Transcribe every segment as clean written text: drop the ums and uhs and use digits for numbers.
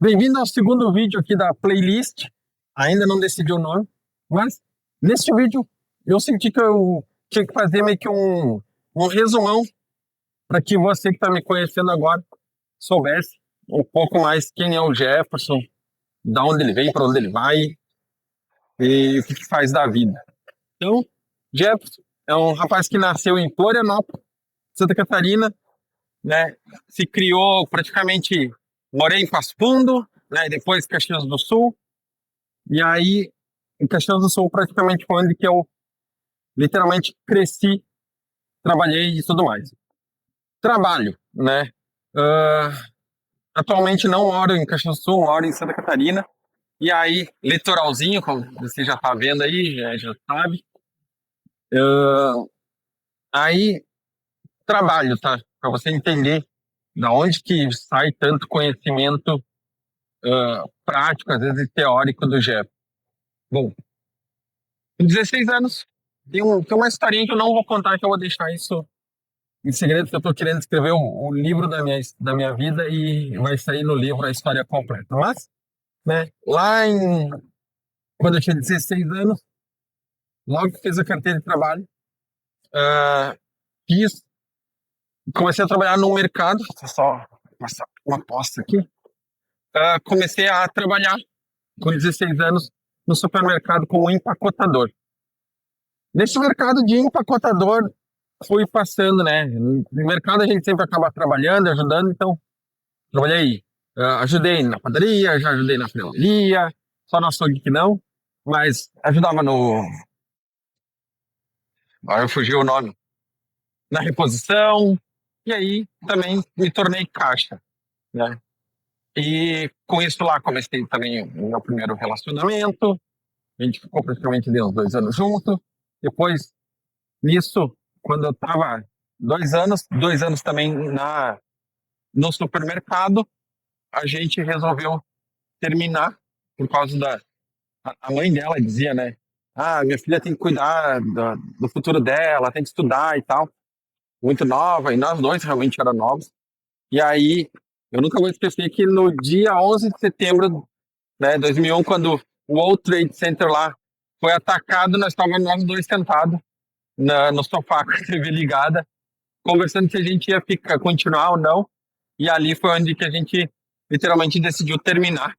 Bem-vindo ao segundo vídeo aqui da playlist. Ainda não decidi o nome, mas neste vídeo eu senti que eu tinha que fazer meio que um resumão para que você que está me conhecendo agora soubesse um pouco mais quem é o Jefferson, da onde ele vem, para onde ele vai e o que faz da vida. Então, Jefferson é um rapaz que nasceu em Florianópolis, Santa Catarina, né? Se criou praticamente, morei em Passo Fundo, né? Depois Caxias do Sul, e aí em Caxias do Sul praticamente foi onde que eu literalmente cresci, trabalhei e tudo mais. Trabalho, né? Ah, atualmente não moro em Caxias do Sul, moro em Santa Catarina, e aí litoralzinho, como você já tá vendo aí, já sabe. Ah, aí trabalho, tá? Para você entender da onde que sai tanto conhecimento prático, às vezes teórico do Jeff. Bom, com 16 anos, tem uma historinha que eu não vou contar, que eu vou deixar isso em segredo, porque eu estou querendo escrever um livro da minha vida e vai sair no livro a história completa. Mas, né, quando eu tinha 16 anos, logo que fiz a carteira de trabalho, uh, fiz, comecei a trabalhar no mercado, vou só passar uma aposta aqui, comecei a trabalhar com 16 anos no supermercado como empacotador. Nesse mercado de empacotador, fui passando, né? No mercado a gente sempre acaba trabalhando, ajudando, então trabalhei, ajudei na padaria, já ajudei na frelaria, só no açougue que não, mas ajudava no... Agora fugiu o nome. Na reposição, e aí também me tornei caixa, né? E com isso lá comecei também o meu primeiro relacionamento, a gente ficou praticamente uns 2 anos juntos, depois nisso, quando eu tava 2 anos também no supermercado, a gente resolveu terminar por causa a mãe dela dizia, né? Ah, minha filha tem que cuidar do futuro dela, tem que estudar e tal. Muito nova, e nós dois realmente eram novos. E aí, eu nunca vou esquecer que no dia 11 de setembro, né, 2001, quando o World Trade Center lá foi atacado, nós estávamos nós dois sentados no sofá com a TV ligada, conversando se a gente ia continuar ou não. E ali foi onde que a gente literalmente decidiu terminar,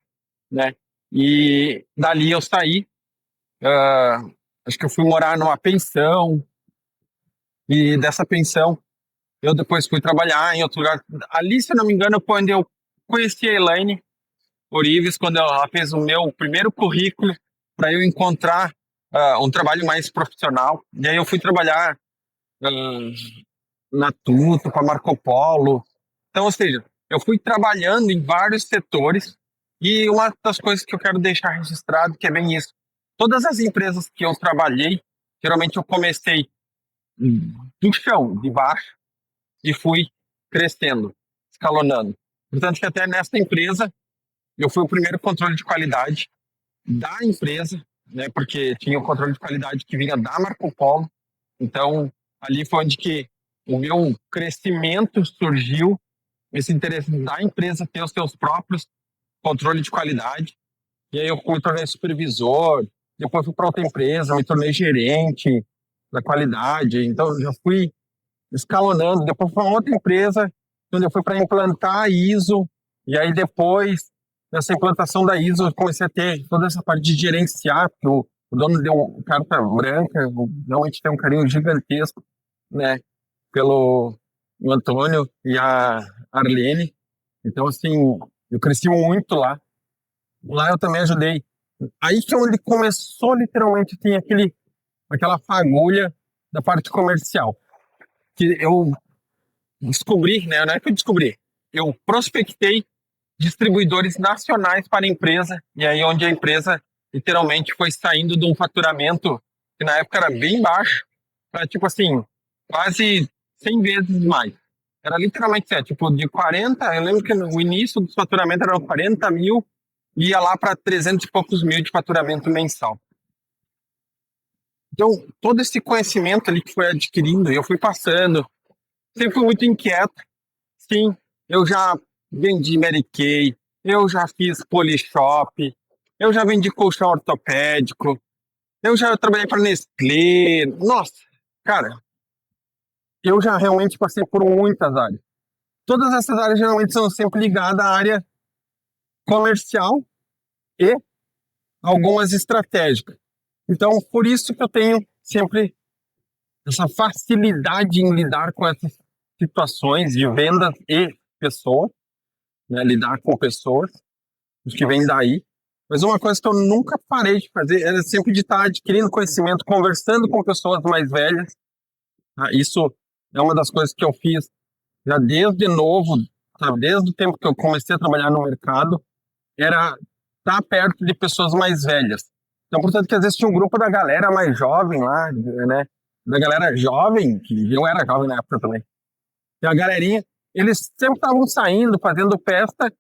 né? E dali eu saí, ah, acho que eu fui morar numa pensão, e dessa pensão eu depois fui trabalhar em outro lugar. Ali, se eu não me engano, foi onde eu conheci a Elaine Orives, quando ela fez o meu primeiro currículo para eu encontrar um trabalho mais profissional. E aí eu fui trabalhar na Tuto, com a Marco Polo. Então, ou seja, eu fui trabalhando em vários setores, e uma das coisas que eu quero deixar registrado que é bem isso. Todas as empresas que eu trabalhei, geralmente eu comecei do chão, de baixo, e fui crescendo, escalonando. Portanto, que até nessa empresa, eu fui o primeiro controle de qualidade da empresa, né, porque tinha o controle de qualidade que vinha da Marco Polo. Então, ali foi onde que o meu crescimento surgiu, esse interesse da empresa ter os seus próprios controle de qualidade. E aí eu me tornei supervisor, depois fui para outra empresa, me tornei gerente da qualidade. Então, já fui escalonando. Depois foi uma outra empresa, onde eu fui para implantar a ISO. E aí depois dessa implantação da ISO, eu comecei a ter toda essa parte de gerenciar, porque o dono deu carta branca, eu realmente tem um carinho gigantesco, né, pelo o Antônio e a Arlene. Então, assim, eu cresci muito lá. Lá eu também ajudei. Aí que é onde começou, literalmente, tem aquela fagulha da parte comercial. Que eu descobri, né? Não é que eu descobri, eu prospectei distribuidores nacionais para a empresa, e aí onde a empresa literalmente foi saindo de um faturamento que na época era bem baixo, para tipo assim, quase 100 vezes mais. Era literalmente, tipo, de 40, eu lembro que no início do faturamento era 40 mil, e ia lá para 300 e poucos mil de faturamento mensal. Então, todo esse conhecimento ali que foi adquirindo, eu fui passando, sempre fui muito inquieto. Sim, eu já vendi Mary Kay, eu já fiz polishop, eu já vendi colchão ortopédico, eu já trabalhei para Nestlé. Nossa, cara, eu já realmente passei por muitas áreas. Todas essas áreas geralmente são sempre ligadas à área comercial e algumas estratégicas. Então, por isso que eu tenho sempre essa facilidade em lidar com essas situações de vendas e pessoas, né? Lidar com pessoas, os que vêm daí. Mas uma coisa que eu nunca parei de fazer era sempre de estar adquirindo conhecimento, conversando com pessoas mais velhas. Tá? Isso é uma das coisas que eu fiz já desde novo, sabe? Desde o tempo que eu comecei a trabalhar no mercado, era estar perto de pessoas mais velhas. Então, portanto, que às vezes tinha um grupo da galera mais jovem lá, né? Da galera jovem, que eu era jovem na época também. E a galerinha, eles sempre estavam saindo, fazendo festa,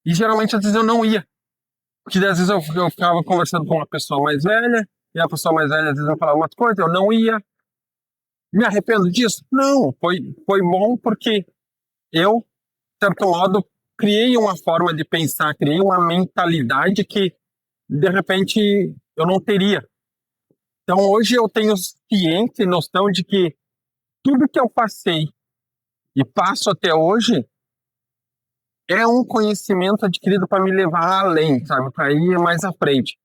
e geralmente às vezes eu não ia. Porque às vezes eu ficava conversando com uma pessoa mais velha, e a pessoa mais velha às vezes me falava umas coisas, eu não ia. Me arrependo disso? Não, foi bom porque eu, de certo modo, criei uma forma de pensar, criei uma mentalidade que, de repente, eu não teria. Então, hoje eu tenho ciência e noção de que tudo que eu passei e passo até hoje é um conhecimento adquirido para me levar além, sabe? Para ir mais à frente.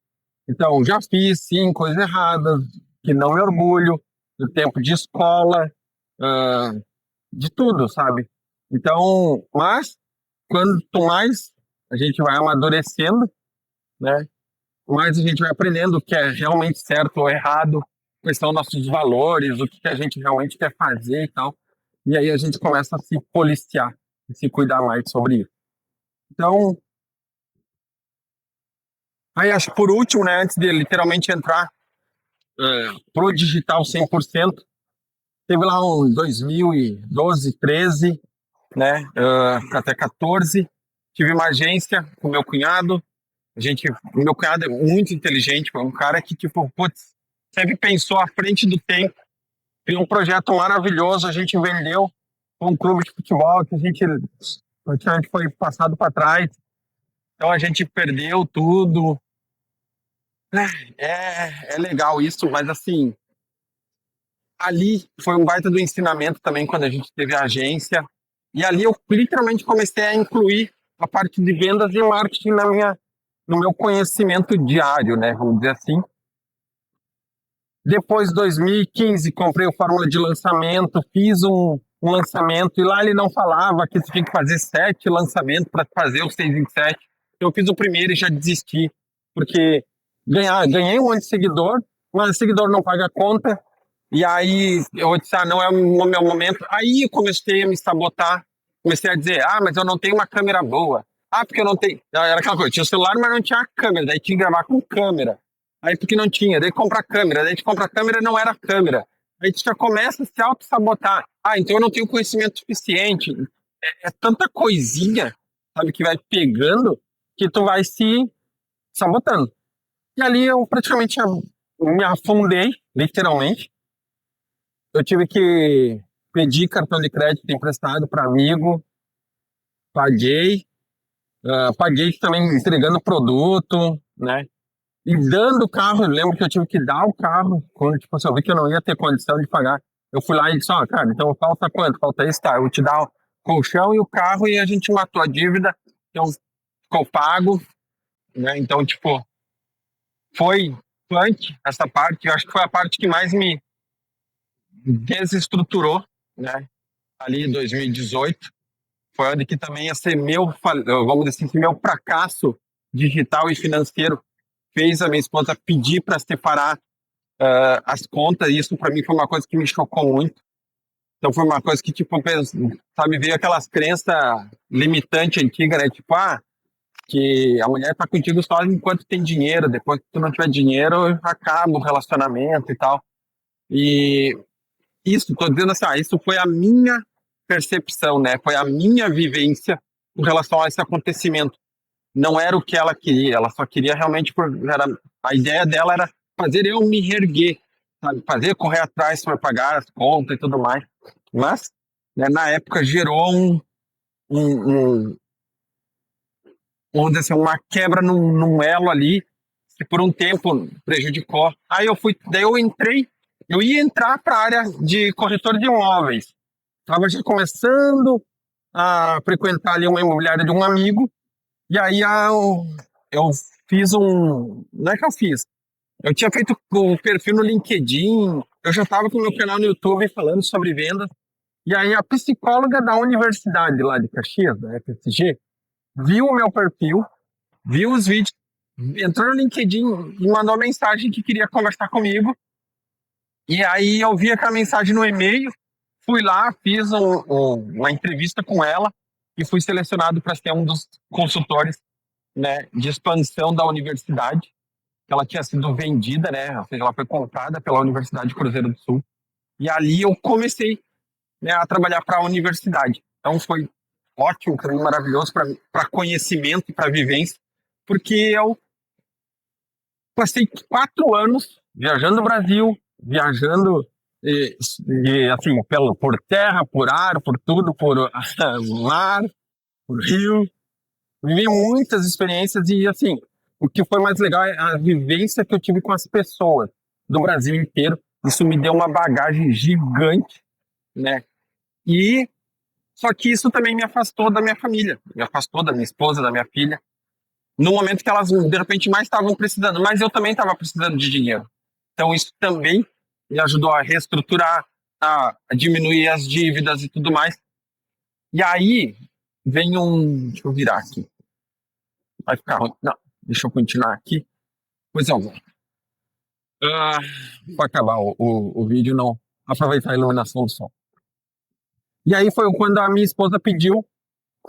Então, já fiz, sim, coisas erradas, que não me orgulho, do tempo de escola, ah, de tudo, sabe? Então, mas, quanto mais a gente vai amadurecendo, né? Mais a gente vai aprendendo o que é realmente certo ou errado, quais são nossos valores, o que a gente realmente quer fazer e tal. E aí a gente começa a se policiar e se cuidar mais sobre isso. Então, aí acho que por último, né, antes de literalmente entrar pro digital 100%, teve lá um 2012, 13, né, até 14, tive uma agência com meu cunhado. Meu cunhado é muito inteligente, foi um cara que, tipo, putz, sempre pensou à frente do tempo, criou um projeto maravilhoso, a gente vendeu um clube de futebol que a gente praticamente foi passado para trás, então a gente perdeu tudo. É legal isso, mas assim, ali foi um baita do ensinamento também quando a gente teve a agência, e ali eu literalmente comecei a incluir a parte de vendas e marketing no meu conhecimento diário, né, vamos dizer assim. Depois, 2015, comprei o Fórmula de Lançamento, fiz um lançamento, e lá ele não falava que você tinha que fazer 7 lançamentos para fazer os 6 em 7. Eu fiz o primeiro e já desisti, porque ganhei um monte de seguidor, mas o seguidor não paga a conta, e aí eu disse, não é o meu momento. Aí eu comecei a me sabotar, comecei a dizer, mas eu não tenho uma câmera boa. Porque eu não tenho... Era aquela coisa, tinha o celular, mas não tinha a câmera, daí tinha que gravar com câmera. Aí porque não tinha, daí compra câmera, daí a gente compra câmera não era câmera. Aí a gente já começa a se auto-sabotar. Então eu não tenho conhecimento suficiente. É tanta coisinha, sabe, que vai pegando, que tu vai se sabotando. E ali eu praticamente me afundei, literalmente. Eu tive que pedir cartão de crédito emprestado para amigo, paguei, paguei também entregando produto, né? E dando o carro, eu lembro que eu tive que dar o carro, quando tipo, assim, eu vi que eu não ia ter condição de pagar. Eu fui lá e disse, cara, então falta quanto? Falta isso, tá, eu vou te dar o colchão e o carro, e a gente matou a dívida, então ficou pago, né? Então, tipo, foi punk essa parte, eu acho que foi a parte que mais me desestruturou, né? Ali em 2018, foi onde que também ia ser vamos dizer assim, que meu fracasso digital e financeiro fez a minha esposa pedir para separar as contas, e isso para mim foi uma coisa que me chocou muito. Então foi uma coisa que, tipo, sabe, veio aquelas crenças limitantes antigas, né? Tipo, que a mulher tá contigo só enquanto tem dinheiro, depois que tu não tiver dinheiro, acaba o relacionamento e tal. E isso, tô dizendo assim, isso foi a minha percepção, né? Foi a minha vivência com relação a esse acontecimento. Não era o que ela queria, ela só queria realmente, a ideia dela era fazer eu me reerguer, sabe? Fazer correr atrás para pagar as contas e tudo mais. Mas, né, na época gerou um, um, onde assim, uma quebra num elo ali, que por um tempo prejudicou. Daí eu entrei, eu ia entrar para a área de corretor de imóveis. Estava já começando a frequentar ali uma imobiliária de um amigo, e aí eu fiz não é que eu fiz, eu tinha feito o perfil no LinkedIn, eu já estava com o meu canal no YouTube falando sobre vendas, e aí a psicóloga da universidade lá de Caxias, da FSG, viu o meu perfil, viu os vídeos, entrou no LinkedIn e mandou mensagem que queria conversar comigo. E aí eu vi aquela mensagem no e-mail, fui lá, fiz uma entrevista com ela e fui selecionado para ser um dos consultores, né, de expansão da universidade. Ela tinha sido vendida, né, ou seja, ela foi comprada pela Universidade Cruzeiro do Sul. E ali eu comecei, né, a trabalhar para a universidade. Então foi ótimo, para mim, maravilhoso para conhecimento e para vivência, porque eu passei 4 anos viajando o Brasil, viajando assim, por terra, por ar, por tudo, por mar, por rio. Vivi muitas experiências e, assim, o que foi mais legal é a vivência que eu tive com as pessoas do Brasil inteiro. Isso me deu uma bagagem gigante, né? E só que isso também me afastou da minha família, me afastou da minha esposa, da minha filha, no momento que elas, de repente, mais estavam precisando, mas eu também estava precisando de dinheiro. Então, isso também me ajudou a reestruturar, a diminuir as dívidas e tudo mais. E aí, vem Deixa eu virar aqui. Vai ficar ruim. Não, deixa eu continuar aqui. Pois é, para acabar o vídeo, não aproveitar a iluminação do sol. E aí foi quando a minha esposa pediu,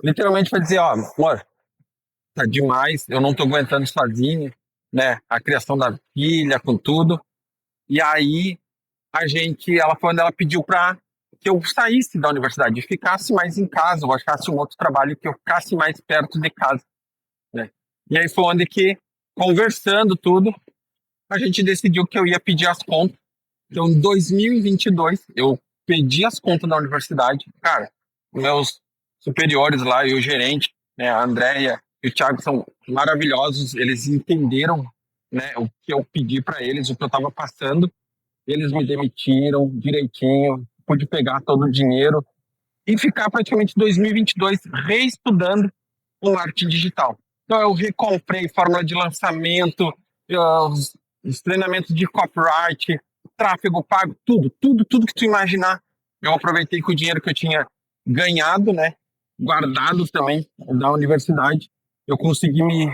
literalmente, para dizer: ó, amor, tá demais, eu não tô aguentando sozinho, né? A criação da filha, com tudo. E aí ela foi onde ela pediu para que eu saísse da universidade, ficasse mais em casa, ou achasse um outro trabalho que eu ficasse mais perto de casa, né? E aí foi onde que, conversando tudo, a gente decidiu que eu ia pedir as contas. Então, em 2022, eu pedi as contas da universidade. Cara, meus superiores lá e o gerente, né, a Andréia e o Thiago são maravilhosos. Eles entenderam, né, o que eu pedi para eles, o que eu estava passando. Eles me demitiram direitinho, pude pegar todo o dinheiro e ficar praticamente 2022 reestudando o marketing digital. Então eu recomprei fórmula de lançamento, os treinamentos de copyright, tráfego pago, tudo que tu imaginar. Eu aproveitei com o dinheiro que eu tinha ganhado, né, guardado também da universidade, eu consegui me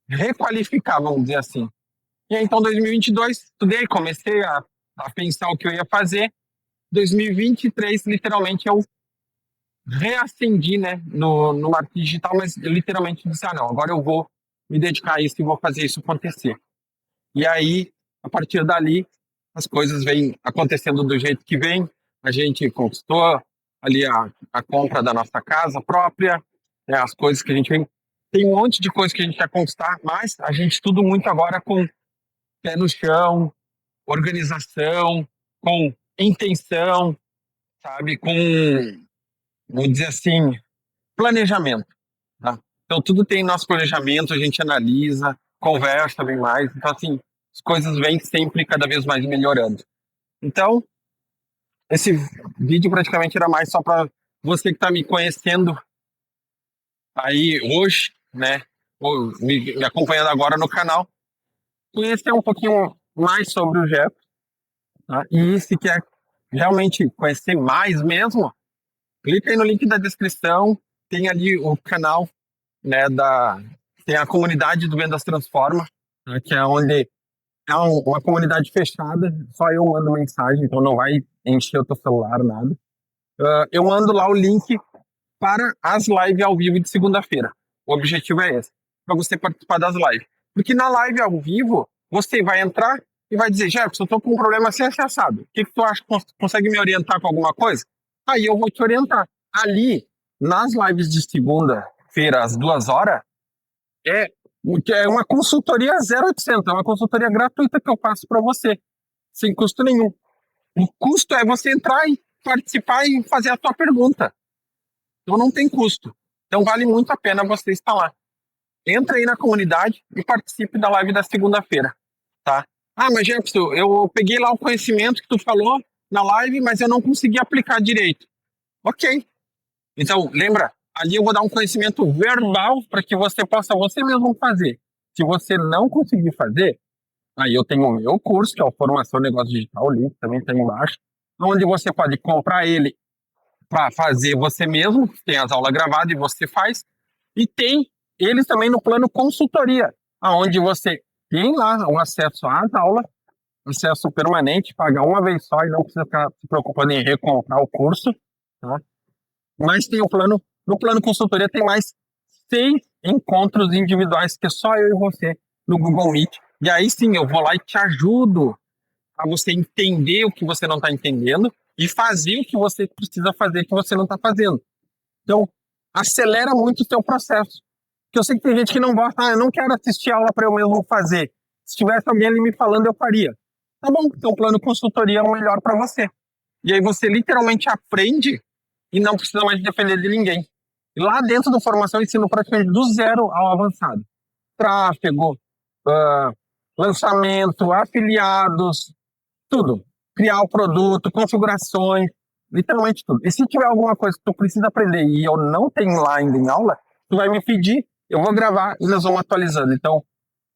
requalificar, vamos dizer assim. E aí, então, 2022, estudei, comecei a pensar o que eu ia fazer. 2023, literalmente, eu reacendi, né, no marketing digital, mas eu literalmente disse: não, agora eu vou me dedicar a isso e vou fazer isso acontecer. E aí, a partir dali, as coisas vêm acontecendo do jeito que vem. A gente conquistou ali a compra da nossa casa própria, né, as coisas que a gente vem. Tem um monte de coisas que a gente quer conquistar, mas a gente tudo muito agora com pé no chão, organização, com intenção, sabe? Com, vamos dizer assim, planejamento. Tá? Então, tudo tem nosso planejamento, a gente analisa, conversa bem mais. Então, assim, as coisas vêm sempre cada vez mais melhorando. Então, esse vídeo praticamente era mais só para você que está me conhecendo aí hoje, né? Ou me acompanhando agora no canal, conhecer um pouquinho mais sobre o Jeff. Tá? E se quer realmente conhecer mais mesmo, clica aí no link da descrição, tem ali o canal, né, tem a comunidade do Vendas Transforma, né, que é onde é uma comunidade fechada, só eu mando mensagem, então não vai encher o teu celular, nada. Eu mando lá o link para as lives ao vivo de segunda-feira. O objetivo é esse, para você participar das lives. Porque na live ao vivo, você vai entrar e vai dizer: Jefferson, eu tô com um problema assim, assim, assado. O que tu acha? Consegue me orientar com alguma coisa? Aí eu vou te orientar. Ali, nas lives de segunda-feira, às 2 horas, é uma consultoria 0800, é uma consultoria gratuita que eu faço para você, sem custo nenhum. O custo é você entrar e participar e fazer a tua pergunta. Então não tem custo. Então vale muito a pena você estar lá. entra aí na comunidade e participe da live da segunda-feira, tá? Ah, mas Jefferson, eu peguei lá o conhecimento que tu falou na live, mas eu não consegui aplicar direito. Ok. Então, lembra, ali eu vou dar um conhecimento verbal para que você possa você mesmo fazer. Se você não conseguir fazer, aí eu tenho o meu curso, que é o Formação Negócio Digital, o link também está embaixo, onde você pode comprar ele para fazer você mesmo, tem as aulas gravadas e você faz, e tem eles também no plano consultoria, aonde você tem lá o acesso às aulas, acesso permanente, pagar uma vez só e não precisa ficar se preocupando em recomprar o curso, tá? Mas tem o plano, no plano consultoria tem mais 6 encontros individuais, que é só eu e você, no Google Meet. E aí sim, eu vou lá e te ajudo a você entender o que você não está entendendo e fazer o que você precisa fazer que você não está fazendo. Então, acelera muito o seu processo. Porque eu sei que tem gente que não gosta, eu não quero assistir aula para eu mesmo fazer. Se tivesse alguém ali me falando, eu faria. Tá bom, então o plano consultoria é o melhor para você. E aí você literalmente aprende e não precisa mais depender de ninguém. E lá dentro da formação eu ensino praticamente do zero ao avançado. Tráfego, lançamento, afiliados, tudo. Criar o produto, configurações, literalmente tudo. E se tiver alguma coisa que tu precisa aprender e eu não tenho lá ainda em aula, tu vai me pedir, eu vou gravar e nós vamos atualizando. Então,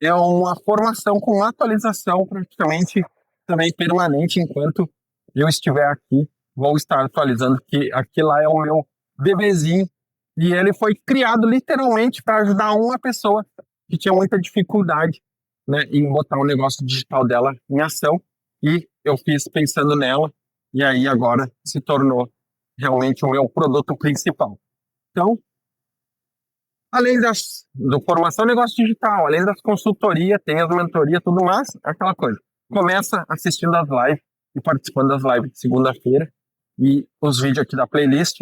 é uma formação com atualização praticamente também permanente enquanto eu estiver aqui. Vou estar atualizando, que aqui lá é o meu bebezinho e ele foi criado literalmente para ajudar uma pessoa que tinha muita dificuldade, né, em botar o negócio digital dela em ação, e eu fiz pensando nela, e aí agora se tornou realmente o meu produto principal. Então, além do formação negócio digital, além das consultorias, tem as mentorias, tudo mais, aquela coisa. Começa assistindo as lives e participando das lives de segunda-feira e os vídeos aqui da playlist.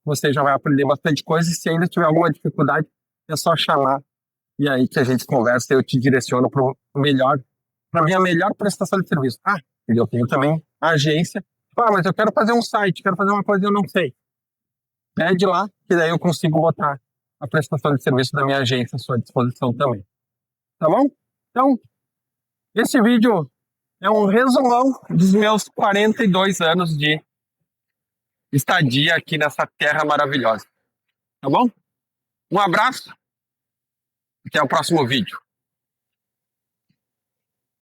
Você já vai aprender bastante coisa, e se ainda tiver alguma dificuldade, é só chamar e aí que a gente conversa e eu te direciono para para minha melhor prestação de serviço. Ah, e eu tenho também a agência. Ah, mas eu quero fazer um site, quero fazer uma coisa e eu não sei. Pede lá, que daí eu consigo botar a prestação de serviço da minha agência à sua disposição também. Tá bom? Então, esse vídeo é um resumão dos meus 42 anos de estadia aqui nessa terra maravilhosa. Tá bom? Um abraço, até o próximo vídeo.